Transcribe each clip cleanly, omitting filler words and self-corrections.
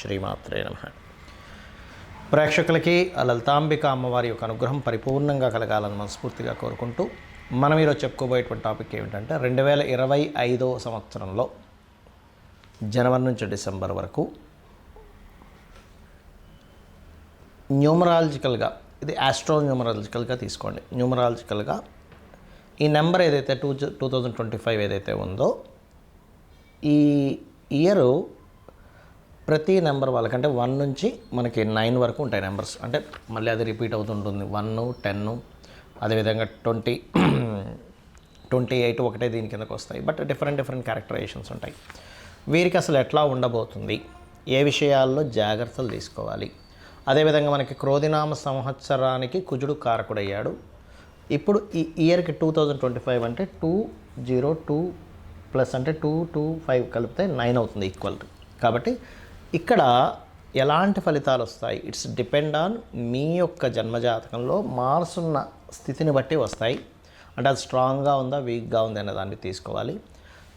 శ్రీమాత్రే నమః. ప్రేక్షకులకి లలితాంబిక అమ్మవారి యొక్క అనుగ్రహం పరిపూర్ణంగా కలగాలని మనస్ఫూర్తిగా కోరుకుంటూ మనం ఈరోజు చెప్పుకోబోయేటువంటి టాపిక్ ఏమిటంటే 2025 సంవత్సరంలో జనవరి నుంచి డిసెంబర్ వరకు న్యూమరాలజికల్గా, ఇది న్యూమరాలజికల్గా తీసుకోండి. న్యూమరాలజికల్గా ఈ నెంబర్ ఏదైతే 2025 ఏదైతే ఉందో, ఈ ఇయరు ప్రతి నెంబర్ వాళ్ళకంటే 1 నుంచి మనకి 9 వరకు ఉంటాయి నెంబర్స్. అంటే మళ్ళీ అది రిపీట్ అవుతుంటుంది. 1, 10, అదేవిధంగా 20, 28 ఒకటే దీని కిందకు వస్తాయి. బట్ డిఫరెంట్ క్యారెక్టరైజేషన్స్ ఉంటాయి. వీరికి అసలు ఎట్లా ఉండబోతుంది, ఏ విషయాల్లో జాగ్రత్తలు తీసుకోవాలి, అదేవిధంగా మనకి క్రోధినామ సంవత్సరానికి కుజుడు కారకుడయ్యాడు. ఇప్పుడు ఈ ఇయర్కి 2025 అంటే 202 ప్లస్ అంటే 225 కలిపితే 9 అవుతుంది ఈక్వల్. కాబట్టి ఇక్కడ ఎలాంటి ఫలితాలు వస్తాయి, ఇట్స్ డిపెండ్ ఆన్ మీ యొక్క జన్మజాతకంలో మార్స్ ఉన్న స్థితిని బట్టి వస్తాయి. అంటే అది స్ట్రాంగ్గా ఉందా, వీక్గా ఉందా అనే దాన్ని తీసుకోవాలి.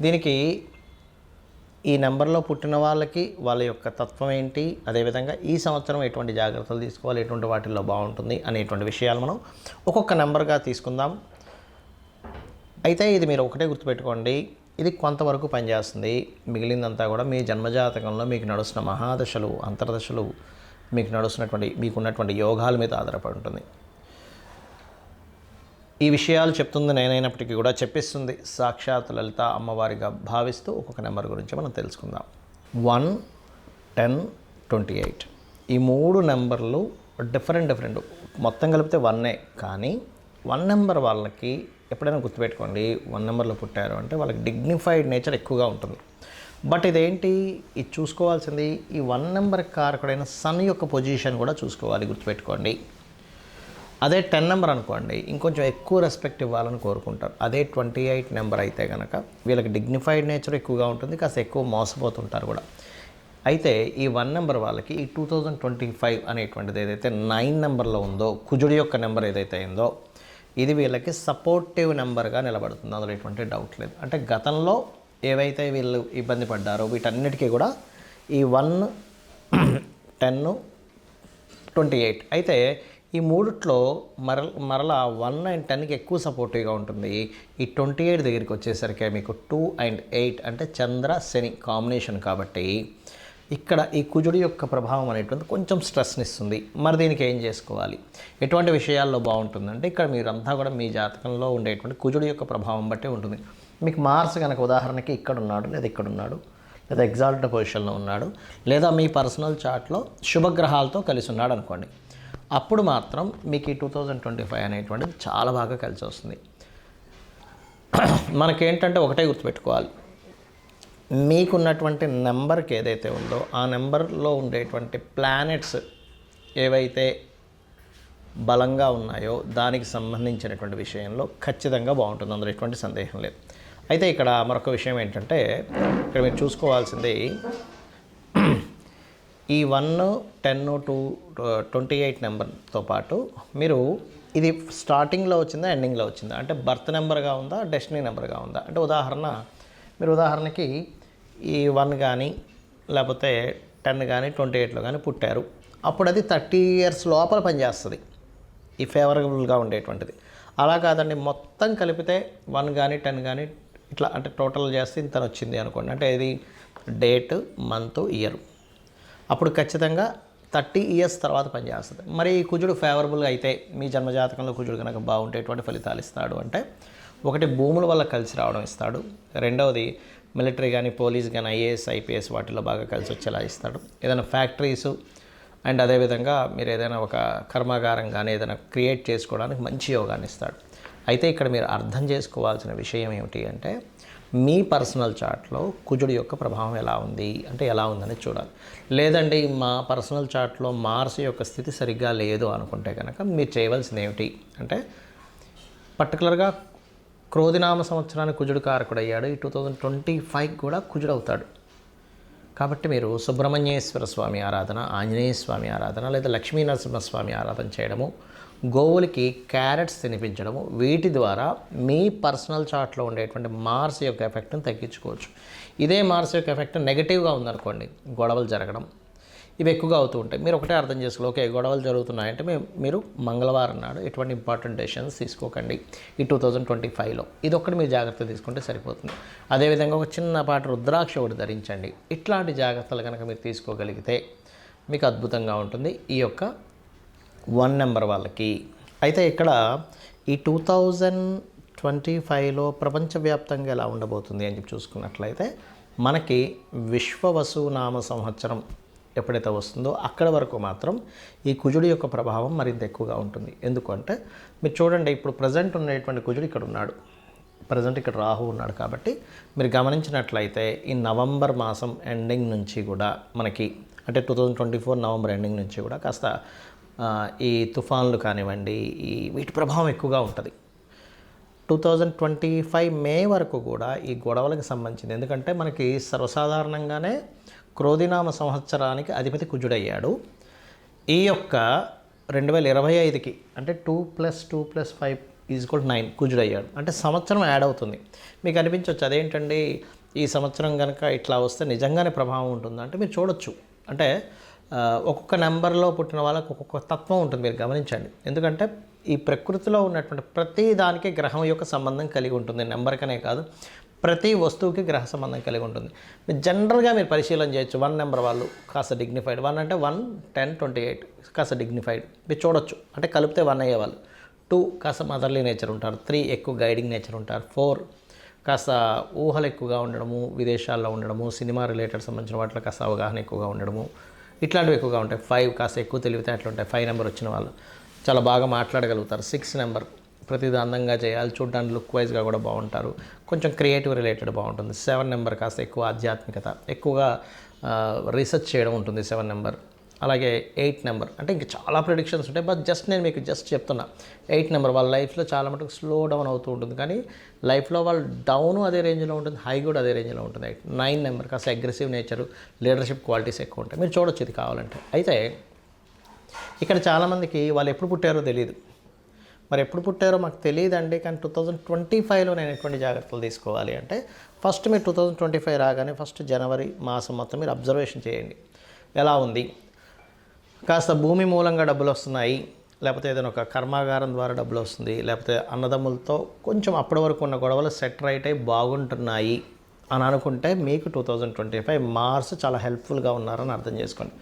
దీనికి ఈ నెంబర్లో పుట్టిన వాళ్ళకి వాళ్ళ యొక్క తత్వం ఏంటి, అదేవిధంగా ఈ సంవత్సరం ఎటువంటి జాగ్రత్తలు తీసుకోవాలి, ఎటువంటి వాటిల్లో బాగుంటుంది అనేటువంటి విషయాలు మనం ఒక్కొక్క నెంబర్గా తీసుకుందాం. అయితే ఇది మీరు ఒకటే గుర్తుపెట్టుకోండి, ఇది కొంతవరకు పనిచేస్తుంది. మిగిలిందంతా కూడా మీ జన్మజాతకంలో మీకు నడుస్తున్న మహాదశలు, అంతర్దశలు, మీకున్నటువంటి యోగాల మీద ఆధారపడి ఉంటుంది. ఈ విషయాలు చెప్తుంది నేనైనప్పటికీ కూడా చెప్పిస్తుంది సాక్షాత్ లలిత అమ్మవారిగా భావిస్తూ ఒక్కొక్క నెంబర్ గురించి మనం తెలుసుకుందాం. 1, 10, 28 ఈ 3 నెంబర్లు డిఫరెంట్ మొత్తం కలిపితే 1 కానీ 1 నెంబర్ వాళ్ళకి ఎప్పుడైనా గుర్తుపెట్టుకోండి, 1 నెంబర్లో పుట్టారు అంటే వాళ్ళకి డిగ్నిఫైడ్ నేచర్ ఎక్కువగా ఉంటుంది. బట్ ఇదేంటి, ఇది చూసుకోవాల్సింది ఈ 1 నెంబర్ కారకుడైన సన్ యొక్క పొజిషన్ కూడా చూసుకోవాలి, గుర్తుపెట్టుకోండి. అదే 10 నెంబర్ అనుకోండి, ఇంకొంచెం ఎక్కువ రెస్పెక్ట్ ఇవ్వాలని కోరుకుంటారు. అదే 28 నెంబర్ అయితే కనుక వీళ్ళకి డిగ్నిఫైడ్ నేచర్ ఎక్కువగా ఉంటుంది, కాస్త ఎక్కువ మోసపోతుంటారు కూడా. అయితే ఈ 1 నెంబర్ వాళ్ళకి ఈ 2025 అనేటువంటిది ఏదైతే 9 నెంబర్లో ఉందో, కుజుడి యొక్క నెంబర్ ఏదైతే ఉందో, ఇది వీళ్ళకి సపోర్టివ్ నెంబర్గా నిలబడుతుంది. అందులో ఎటువంటి డౌట్ లేదు. అంటే గతంలో ఏవైతే వీళ్ళు ఇబ్బంది పడ్డారో వీటన్నిటికీ కూడా ఈ 1, 10, 28 అయితే ఈ మూడిట్లో మరలా 1 and 10కి ఎక్కువ సపోర్టివ్గా ఉంటుంది. ఈ 28 దగ్గరికి వచ్చేసరికి మీకు 2 and 8 అంటే చంద్ర శని కాంబినేషన్ కాబట్టి ఇక్కడ ఈ కుజుడి యొక్క ప్రభావం అనేటువంటి కొంచెం స్ట్రెస్ని ఇస్తుంది. మరి దీనికి ఏం చేసుకోవాలి, ఎటువంటి విషయాల్లో బాగుంటుందంటే ఇక్కడ మీరంతా కూడా మీ జాతకంలో ఉండేటువంటి కుజుడి యొక్క ప్రభావం బట్టి ఉంటుంది. మీకు మార్స్ కనుక ఉదాహరణకి ఇక్కడ ఉన్నాడు, లేదా ఇక్కడ ఉన్నాడు, లేదా ఎగ్జాల్ట్ పొజిషన్లో ఉన్నాడు, లేదా మీ పర్సనల్ చార్ట్లో శుభగ్రహాలతో కలిసి ఉన్నాడు అనుకోండి, అప్పుడు మాత్రం మీకు ఈ 2025 అనేటువంటిది చాలా బాగా కలిసి వస్తుంది. మనకేంటంటే ఒకటే గుర్తుపెట్టుకోవాలి, మీకున్నటువంటి నెంబర్కి ఏదైతే ఉందో ఆ నెంబర్లో ఉండేటువంటి ప్లానెట్స్ ఏవైతే బలంగా ఉన్నాయో దానికి సంబంధించినటువంటి విషయంలో ఖచ్చితంగా బాగుంటుంది, అందులో ఎటువంటి సందేహం లేదు. అయితే ఇక్కడ మరొక విషయం ఏంటంటే, ఇక్కడ మీరు చూసుకోవాల్సింది ఈ 1, 10, 28 నెంబర్తో పాటు మీరు ఇది స్టార్టింగ్లో వచ్చిందా, ఎండింగ్లో వచ్చిందా, అంటే బర్త్ నెంబర్గా ఉందా, డెస్టినీ నెంబర్గా ఉందా. అంటే మీరు ఉదాహరణకి ఈ 1 కానీ లేకపోతే 10 కానీ 28లో కానీ పుట్టారు, అప్పుడు అది 30 years లోపల పనిచేస్తుంది, ఈ ఫేవరబుల్గా ఉండేటువంటిది. అలా కాదండి, మొత్తం కలిపితే 1 కానీ 10 కానీ ఇట్లా అంటే టోటల్ చేస్తే ఇంత వచ్చింది అనుకోండి, అంటే ఇది డేట్, మంత్, ఇయర్, అప్పుడు ఖచ్చితంగా 30 years తర్వాత పనిచేస్తుంది. మరి ఈ కుజుడు ఫేవరబుల్గా అయితే మీ జన్మజాతకంలో కుజుడు కనుక బాగుంటే ఎటువంటి ఫలితాలు ఇస్తాడు అంటే, ఒకటి భూముల వల్ల కలిసి రావడం ఇస్తాడు, రెండవది మిలిటరీ కానీ పోలీస్ కానీ IAS IPS వాటిలో బాగా కలిసి వచ్చేలా ఇస్తాడు, ఏదైనా ఫ్యాక్టరీసు అండ్ అదేవిధంగా మీరు ఏదైనా ఒక కర్మాగారం కానీ ఏదైనా క్రియేట్ చేసుకోవడానికి మంచి యోగాన్ని ఇస్తాడు. అయితే ఇక్కడ మీరు అర్థం చేసుకోవాల్సిన విషయం ఏమిటి అంటే, మీ పర్సనల్ చార్ట్లో కుజుడి యొక్క ప్రభావం ఎలా ఉంది అంటే ఎలా ఉందని చూడాలి. లేదండి మా పర్సనల్ చార్ట్లో మార్స్ యొక్క స్థితి సరిగ్గా లేదు అనుకుంటే కనుక మీరు చేయవలసింది ఏమిటి అంటే, పర్టికులర్గా క్రోధినామ సంవత్సరానికి కుజుడు కారకుడయ్యాడు, ఈ 2025 కూడా కుజుడు అవుతాడు. కాబట్టి మీరు సుబ్రహ్మణ్యేశ్వర స్వామి ఆరాధన, ఆంజనేయ స్వామి ఆరాధన, లేదా లక్ష్మీ నరసింహస్వామి ఆరాధన చేయడము, గోవులకి క్యారెట్స్ తినిపించడము, వీటి ద్వారా మీ పర్సనల్ చార్ట్లో ఉండేటువంటి మార్స్ యొక్క ఎఫెక్ట్ని తగ్గించుకోవచ్చు. ఇదే మార్స్ యొక్క ఎఫెక్ట్ నెగిటివ్గా ఉందనుకోండి, గొడవలు జరగడం, ఇవి ఎక్కువగా అవుతూ ఉంటాయి. మీరు ఒకటే అర్థం చేసుకోవాలి, ఓకే గొడవలు జరుగుతున్నాయంటే మీరు మంగళవారం నాడు ఎటువంటి ఇంపార్టెంట్ డెసిషన్స్ తీసుకోకండి ఈ 2025లో. ఇది ఒక్కటి మీరు జాగ్రత్త తీసుకుంటే సరిపోతుంది. అదేవిధంగా ఒక చిన్నపాటి రుద్రాక్ష ఒకటి ధరించండి. ఇట్లాంటి జాగ్రత్తలు కనుక మీరు తీసుకోగలిగితే మీకు అద్భుతంగా ఉంటుంది ఈ యొక్క 1 నెంబర్ వాళ్ళకి. అయితే ఇక్కడ ఈ 2025లో ప్రపంచవ్యాప్తంగా ఎలా ఉండబోతుంది అని చెప్పి చూసుకున్నట్లయితే మనకి విశ్వవసునామ సంవత్సరం ఎప్పుడైతే వస్తుందో అక్కడ వరకు మాత్రం ఈ కుజుడి యొక్క ప్రభావం మరింత ఎక్కువగా ఉంటుంది. ఎందుకంటే మీరు చూడండి, ఇప్పుడు ప్రజెంట్ ఉండేటువంటి కుజుడు ఇక్కడ ఉన్నాడు, ప్రజెంట్ ఇక్కడ రాహు ఉన్నాడు. కాబట్టి మీరు గమనించినట్లయితే ఈ నవంబర్ మాసం ఎండింగ్ నుంచి కూడా మనకి అంటే 2024 నవంబర్ ఎండింగ్ నుంచి కూడా కాస్త ఈ తుఫాన్లు కానివ్వండి వీటి ప్రభావం ఎక్కువగా ఉంటుంది. 2025 మే వరకు కూడా ఈ గొడవలకు సంబంధించింది. ఎందుకంటే మనకి సర్వసాధారణంగానే క్రోధినామ సంవత్సరానికి అధిపతి కుజుడయ్యాడు. ఈ యొక్క 2025కి అంటే 2+2+5=9 కుజుడయ్యాడు. అంటే సంవత్సరం యాడ్ అవుతుంది. మీకు అనిపించవచ్చు అదేంటండి ఈ సంవత్సరం కనుక ఇట్లా వస్తే నిజంగానే ప్రభావం ఉంటుందా అంటే మీరు చూడొచ్చు. అంటే ఒక్కొక్క నెంబర్లో పుట్టిన వాళ్ళకు ఒక్కొక్క తత్వం ఉంటుంది, మీరు గమనించండి. ఎందుకంటే ఈ ప్రకృతిలో ఉన్నటువంటి ప్రతి దానికి గ్రహం యొక్క సంబంధం కలిగి ఉంటుంది. నెంబర్కనే కాదు, ప్రతి వస్తువుకి గ్రహ సంబంధం కలిగి ఉంటుంది. మీరు జనరల్గా మీరు పరిశీలన చేయొచ్చు. 1 నెంబర్ వాళ్ళు కాస్త డిగ్నిఫైడ్, 1 అంటే 1, 10, 28 కాస్త డిగ్నిఫైడ్ మీరు చూడొచ్చు. అంటే కలిపితే 1 అయ్యేవాళ్ళు. 2 కాస్త మదర్లీ నేచర్ ఉంటారు, 3 ఎక్కువ గైడింగ్ నేచర్ ఉంటారు, 4 కాస్త ఊహలు ఎక్కువగా ఉండడము, విదేశాల్లో ఉండడము, సినిమా రిలేటెడ్ సంబంధించిన వాటిలో కాస్త అవగాహన ఎక్కువగా ఉండడము, ఇట్లాంటివి ఎక్కువగా ఉంటాయి. 5 కాస్త ఎక్కువ తెలివితేటలు ఉంటాయి. 5 నెంబర్ వచ్చిన వాళ్ళు చాలా బాగా మాట్లాడగలుగుతారు. 6 నెంబర్ ప్రతిదీ అందంగా చేయాలి, చూడడానికి లుక్ వైజ్గా కూడా బాగుంటారు, కొంచెం క్రియేటివ్ రిలేటెడ్ బాగుంటుంది. 7 నెంబర్ కాస్త ఎక్కువ ఆధ్యాత్మికత, ఎక్కువగా రీసెర్చ్ చేయడం ఉంటుంది 7 నెంబర్. అలాగే 8 నెంబర్ అంటే ఇంకా చాలా ప్రిడిక్షన్స్ ఉంటాయి, బట్ నేను మీకు చెప్తున్నా. 8 నెంబర్ వాళ్ళ లైఫ్లో చాలా మటుకు స్లో డౌన్ అవుతూ ఉంటుంది, కానీ లైఫ్లో వాళ్ళు డౌన్ అదే రేంజ్లో ఉంటుంది, హై కూడా అదే రేంజ్లో ఉంటుంది. 9 నెంబర్ కాస్త అగ్రెసివ్ నేచరు, లీడర్షిప్ క్వాలిటీస్ ఎక్కువ ఉంటాయి. మీరు చూడొచ్చు ఇది కావాలంటే. అయితే ఇక్కడ చాలామందికి వాళ్ళు ఎప్పుడు పుట్టారో తెలియదు. మరి ఎప్పుడు పుట్టారో మాకు తెలియదండి, కానీ 2025లో నేను ఎటువంటి జాగ్రత్తలు తీసుకోవాలి అంటే ఫస్ట్ మీరు 2025 రాగానే ఫస్ట్ జనవరి మాసం మొత్తం మీరు అబ్జర్వేషన్ చేయండి ఎలా ఉంది. కాస్త భూమి మూలంగా డబ్బులు వస్తున్నాయి, లేకపోతే ఏదైనా ఒక కర్మాగారం ద్వారా డబ్బులు వస్తుంది, లేకపోతే అన్నదమ్ములతో కొంచెం అప్పటి వరకు ఉన్న గొడవలు సెట్ రైట్ అయి బాగుంటున్నాయి అని అనుకుంటే మీకు 2025 మార్స్ చాలా హెల్ప్ఫుల్గా ఉన్నారని అర్థం చేసుకోండి.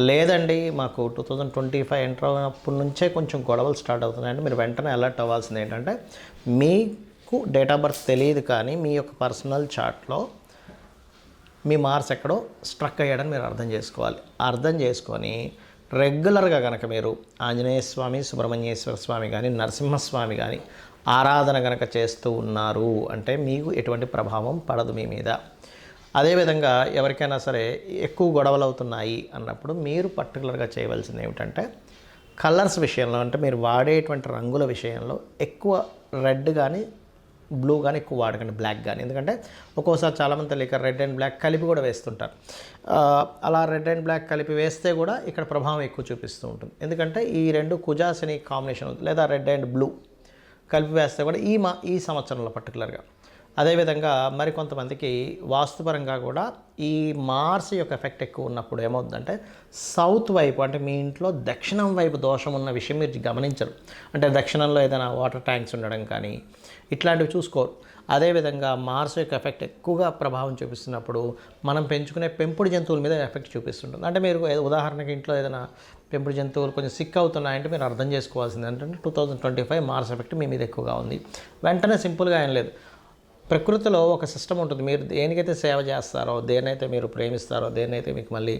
లేదండి మాకు 2025 ఎంటర్ అయినప్పటి నుంచే కొంచెం గొడవలు స్టార్ట్ అవుతున్నాయంటే మీరు వెంటనే అలర్ట్ అవ్వాల్సింది ఏంటంటే మీకు డేట్ ఆఫ్ బర్త్ తెలియదు, కానీ మీ యొక్క పర్సనల్ చార్ట్లో మీ మార్స్ ఎక్కడో స్ట్రక్ అయ్యాడని మీరు అర్థం చేసుకోవాలి. అర్థం చేసుకొని రెగ్యులర్గా కనుక మీరు ఆంజనేయ స్వామి, సుబ్రహ్మణ్యేశ్వర స్వామి కానీ, నరసింహస్వామి కానీ ఆరాధన కనుక చేస్తూ ఉన్నారు అంటే మీకు ఎటువంటి ప్రభావం పడదు మీ మీద. అదేవిధంగా ఎవరికైనా సరే ఎక్కువ గొడవలు అవుతున్నాయి అన్నప్పుడు మీరు పర్టికులర్గా చేయవలసింది ఏమిటంటే కలర్స్ విషయంలో, అంటే మీరు వాడేటువంటి రంగుల విషయంలో ఎక్కువ రెడ్ కానీ బ్లూ కానీ ఎక్కువ వాడకండి, బ్లాక్ కానీ. ఎందుకంటే ఒక్కోసారి చాలామంది తెలియక రెడ్ అండ్ బ్లాక్ కలిపి కూడా వేస్తుంటారు. అలా రెడ్ అండ్ బ్లాక్ కలిపి వేస్తే కూడా ఇక్కడ ప్రభావం ఎక్కువ చూపిస్తూ ఉంటుంది. ఎందుకంటే ఈ 2 కుజాశని కాంబినేషన్ లేదా రెడ్ అండ్ బ్లూ కలిపి వేస్తే కూడా ఈ సంవత్సరంలో పర్టికులర్గా. అదేవిధంగా మరికొంతమందికి వాస్తుపరంగా కూడా ఈ మార్స్ యొక్క ఎఫెక్ట్ ఎక్కువ ఉన్నప్పుడు ఏమవుతుందంటే సౌత్ వైపు, అంటే మీ ఇంట్లో దక్షిణం వైపు దోషం ఉన్న విషయం మీరు గమనించరు. అంటే దక్షిణంలో ఏదైనా వాటర్ ట్యాంక్స్ ఉండడం కానీ ఇట్లాంటివి చూసుకోరు. అదేవిధంగా మార్స్ యొక్క ఎఫెక్ట్ ఎక్కువగా ప్రభావం చూపిస్తున్నప్పుడు మనం పెంచుకునే పెంపుడు జంతువుల మీద ఎఫెక్ట్ చూపిస్తుంటుంది. అంటే మీరు ఉదాహరణకి ఇంట్లో ఏదైనా పెంపుడు జంతువులు కొంచెం సిక్ అవుతున్నాయంటే మీరు అర్థం చేసుకోవాల్సింది ఏంటంటే 2025 మార్స్ ఎఫెక్ట్ మీ మీద ఎక్కువగా ఉంది. వెంటనే సింపుల్గా ఏం లేదు, ప్రకృతిలో ఒక సిస్టమ్ ఉంటుంది. మీరు దేనికైతే సేవ చేస్తారో, దేనైతే మీరు ప్రేమిస్తారో, దేనైతే మీకు మళ్ళీ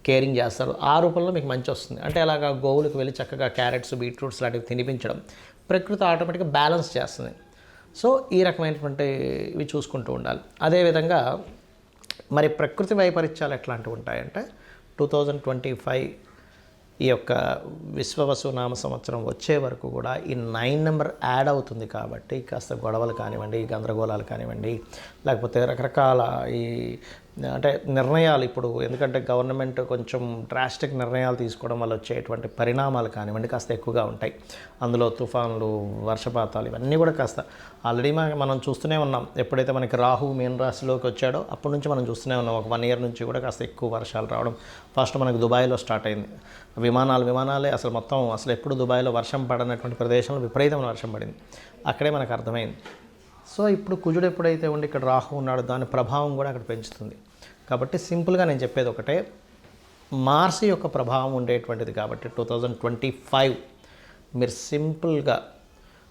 కేరింగ్ చేస్తారో ఆ రూపంలో మీకు మంచి వస్తుంది. అంటే అలాగా గోవులకు వెళ్ళి చక్కగా క్యారెట్స్, బీట్రూట్స్ లాంటివి తినిపించడం ప్రకృతి ఆటోమేటిక్గా బ్యాలెన్స్ చేస్తుంది. సో ఈ రకమైనటువంటి ఇవి చూసుకుంటూ ఉండాలి. అదేవిధంగా మరి ప్రకృతి వైపరీత్యాలు ఎట్లాంటివి ఉంటాయంటే 2025 ఈ యొక్క విశ్వవసునామ సంవత్సరం వచ్చే వరకు కూడా ఈ 9 నెంబర్ యాడ్ అవుతుంది. కాబట్టి కాస్త గొడవలు కానివ్వండి, గందరగోళాలు కానివ్వండి, లేకపోతే రకరకాల ఈ అంటే నిర్ణయాలు ఇప్పుడు ఎందుకంటే గవర్నమెంట్ కొంచెం డ్రాస్టిక్ నిర్ణయాలు తీసుకోవడం వల్ల వచ్చేటువంటి పరిణామాలు కానివ్వండి కాస్త ఎక్కువగా ఉంటాయి. అందులో తుఫాన్లు, వర్షపాతాలు ఇవన్నీ కూడా కాస్త ఆల్రెడీ మనం చూస్తూనే ఉన్నాం. ఎప్పుడైతే మనకి రాహు మీన రాశిలోకి వచ్చాడో అప్పటి నుంచి మనం చూస్తూనే ఉన్నాం. ఒక 1 ఇయర్ నుంచి కూడా కాస్త ఎక్కువ వర్షాలు రావడం. ఫస్ట్ మనకు దుబాయ్లో స్టార్ట్ అయింది. విమానాలే అసలు ఎప్పుడు దుబాయ్లో వర్షం పడనటువంటి ప్రదేశంలో విపరీతమైన వర్షం పడింది. అక్కడే మనకు అర్థమైంది. సో ఇప్పుడు కుజుడు ఎప్పుడైతే ఉండి ఇక్కడ రాహు ఉన్నాడో దాని ప్రభావం కూడా అక్కడ పెంచుతుంది. కాబట్టి సింపుల్గా నేను చెప్పేది ఒకటే, మార్స్ యొక్క ప్రభావం ఉండేటువంటిది కాబట్టి 2025 మీరు సింపుల్గా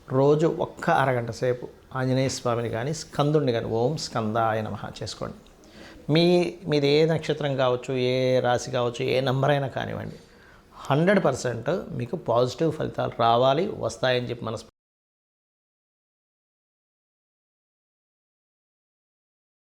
రోజు ఒక్క అరగంట సేపు ఆంజనేయ స్వామిని కానీ స్కందుడిని కానీ ఓం స్కందాయ నమః చేసుకోండి. మీది ఏ నక్షత్రం కావచ్చు, ఏ రాశి కావచ్చు, ఏ నంబర్ అయినా కానివ్వండి, 100% మీకు పాజిటివ్ ఫలితాలు రావాలి, వస్తాయని చెప్పి మనసు